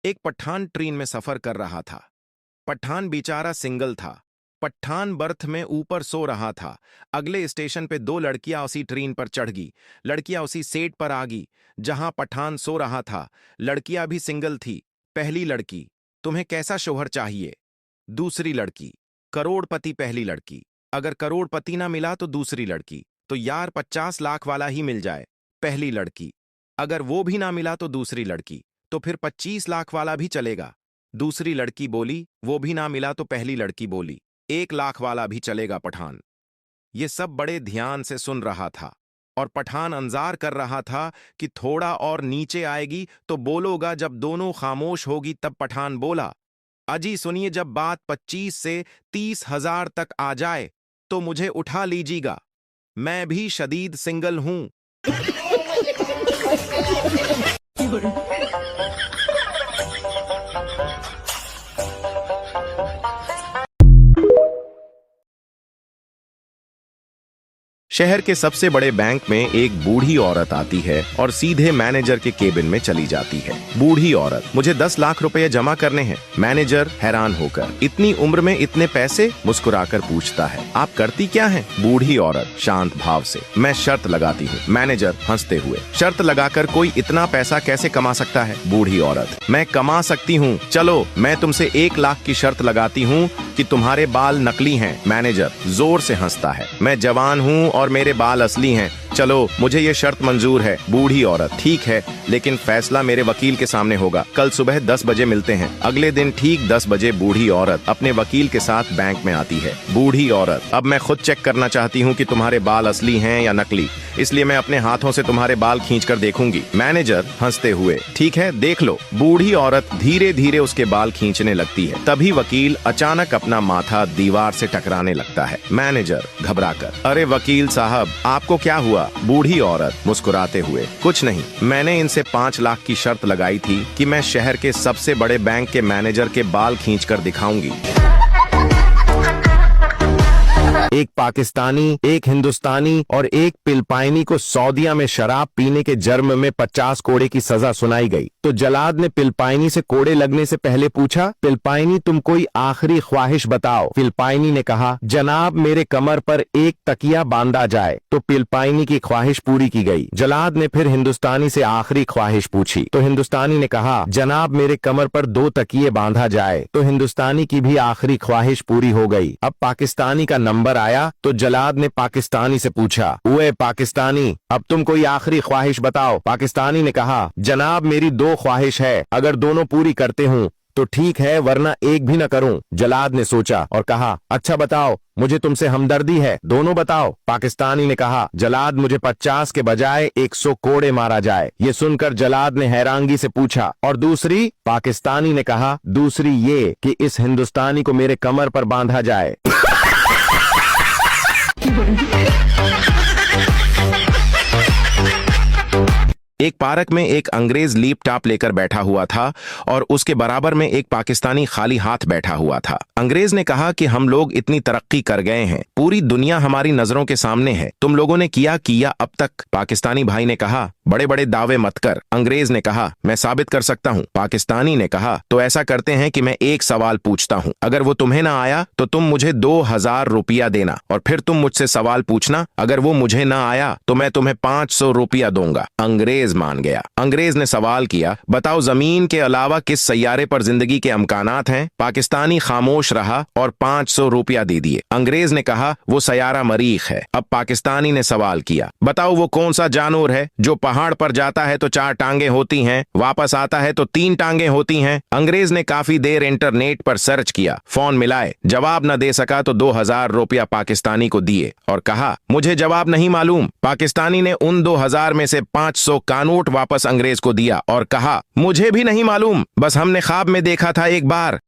एक पठान ट्रेन में सफर कर रहा था। पठान बेचारा सिंगल था। पठान बर्थ में ऊपर सो रहा था। अगले स्टेशन पे दो लड़कियां उसी ट्रेन पर चढ़ गई। लड़कियां उसी सेट पर आ गई जहां पठान सो रहा था। लड़कियां भी सिंगल थी। पहली लड़की, तुम्हें कैसा शोहर चाहिए? दूसरी लड़की, करोड़पति। पहली लड़की, अगर करोड़पति ना मिला तो दूसरी लड़की, तो यार 50 लाख वाला ही मिल जाए। पहली लड़की, अगर वो भी ना मिला तो दूसरी लड़की, तो फिर 25 लाख वाला भी चलेगा। दूसरी लड़की बोली, वो भी ना मिला तो पहली लड़की बोली, 1 लाख वाला भी चलेगा। पठान ये सब बड़े ध्यान से सुन रहा था और पठान इंतजार कर रहा था कि थोड़ा और नीचे आएगी तो बोलोगा। जब दोनों खामोश होगी तब पठान बोला, अजी सुनिए, जब बात 25 से 30 हजार तक आ जाए तो मुझे उठा लीजिएगा। मैं भी शदीद सिंगल हूं। शहर के सबसे बड़े बैंक में एक बूढ़ी औरत आती है और सीधे मैनेजर के केबिन में चली जाती है। बूढ़ी औरत, मुझे 10 लाख रुपए जमा करने हैं। मैनेजर हैरान होकर, इतनी उम्र में इतने पैसे? मुस्कुराकर पूछता है, आप करती क्या हैं? बूढ़ी औरत शांत भाव से, मैं शर्त लगाती हूँ। मैनेजर हंसते हुए, शर्त लगाकर कोई इतना पैसा कैसे कमा सकता है? बूढ़ी औरत, मैं कमा सकती हूँ। चलो मैं तुमसे 1 लाख की शर्त लगाती हूँ कि तुम्हारे बाल नकली हैं। मैनेजर जोर से हंसता है, मैं जवान हूँ और मेरे बाल असली हैं। चलो मुझे ये शर्त मंजूर है। बूढ़ी औरत, ठीक है, लेकिन फैसला मेरे वकील के सामने होगा। कल सुबह 10 बजे मिलते हैं। अगले दिन ठीक 10 बजे बूढ़ी औरत अपने वकील के साथ बैंक में आती है। बूढ़ी औरत, अब मैं खुद चेक करना चाहती हूँ कि तुम्हारे बाल असली हैं या नकली, इसलिए मैं अपने हाथों से तुम्हारे बाल खींचकर देखूंगी। मैनेजर हंसते हुए, ठीक है, देख लो। बूढ़ी औरत धीरे धीरे उसके बाल खींचने लगती है। तभी वकील अचानक अपना माथा दीवार से टकराने लगता है। मैनेजर घबराकर, अरे वकील साहब, आपको क्या हुआ? बूढ़ी औरत मुस्कुराते हुए, कुछ नहीं, मैंने इनसे 5 लाख की शर्त लगाई थी कि मैं शहर के सबसे बड़े बैंक के मैनेजर के बाल खींचकर दिखाऊंगी। एक पाकिस्तानी, एक हिंदुस्तानी और एक फिलिपाइनी को सऊदीया में शराब पीने के जुर्म में 50 कोड़े की सजा सुनाई गई। तो जलाद ने फिलिपाइनी से कोड़े लगने से पहले पूछा, फिलिपाइनी तुम कोई आखिरी ख्वाहिश बताओ। फिलिपाइनी ने कहा, जनाब मेरे कमर पर एक तकिया बांधा जाए। तो फिलिपाइनी की ख्वाहिश पूरी की गई। जलाद ने फिर हिंदुस्तानी से आखिरी ख्वाहिश पूछी। तो हिंदुस्तानी ने कहा, जनाब मेरे कमर पर 2 तकिए बांधा जाए। तो हिंदुस्तानी की भी आखिरी ख्वाहिश पूरी हो गई। अब पाकिस्तानी का नंबर आया तो जलाद ने पाकिस्तानी से पूछा, ओए पाकिस्तानी, अब तुम कोई आखिरी ख्वाहिश बताओ। पाकिस्तानी ने कहा, जनाब मेरी 2 ख्वाहिश है, अगर दोनों पूरी करते हूँ तो ठीक है, वरना एक भी न करूं। जलाद ने सोचा और कहा, अच्छा बताओ, मुझे तुमसे हमदर्दी है, दोनों बताओ। पाकिस्तानी ने कहा, जलाद मुझे 50 के बजाय 100 कोड़े मारा जाए। ये सुनकर जलाद ने हैरानगी से पूछा, और दूसरी? पाकिस्तानी ने कहा, दूसरी ये कि इस हिंदुस्तानी को मेरे कमर पर बांधा जाए। एक पार्क में एक अंग्रेज लैपटॉप लेकर बैठा हुआ था और उसके बराबर में एक पाकिस्तानी खाली हाथ बैठा हुआ था। अंग्रेज ने कहा कि हम लोग इतनी तरक्की कर गए हैं, पूरी दुनिया हमारी नजरों के सामने है, तुम लोगों ने क्या किया अब तक? पाकिस्तानी भाई ने कहा, बड़े बड़े दावे मत कर। अंग्रेज ने कहा, मैं साबित कर सकता हूँ। पाकिस्तानी ने कहा, तो ऐसा करते हैं कि मैं एक सवाल पूछता हूँ, अगर वो तुम्हें ना आया तो तुम मुझे 2000 रुपया देना, और फिर तुम मुझसे सवाल पूछना, अगर वो मुझे ना आया तो मैं तुम्हें 500 रुपया दूंगा। अंग्रेज मान गया। अंग्रेज ने सवाल किया, बताओ जमीन के अलावा किस सैयारे पर जिंदगी के इम्कानात हैं? पाकिस्तानी खामोश रहा और 500 रुपया दे दिए। अंग्रेज ने कहा, वो सैयारा मरीख है। अब पाकिस्तानी ने सवाल किया, बताओ वो कौन सा जानवर है जो पहाड़ पर जाता है तो 4 टांगे होती हैं, वापस आता है तो 3 टांगे होती हैं? अंग्रेज ने काफी देर इंटरनेट पर सर्च किया, फोन मिलाए, जवाब न दे सका तो 2000 रुपया पाकिस्तानी को दिए और कहा, मुझे जवाब नहीं मालूम। पाकिस्तानी ने उन 2000 में से 500 का नोट वापस अंग्रेज को दिया और कहा, मुझे भी नहीं मालूम, बस हमने ख्वाब में देखा था एक बार।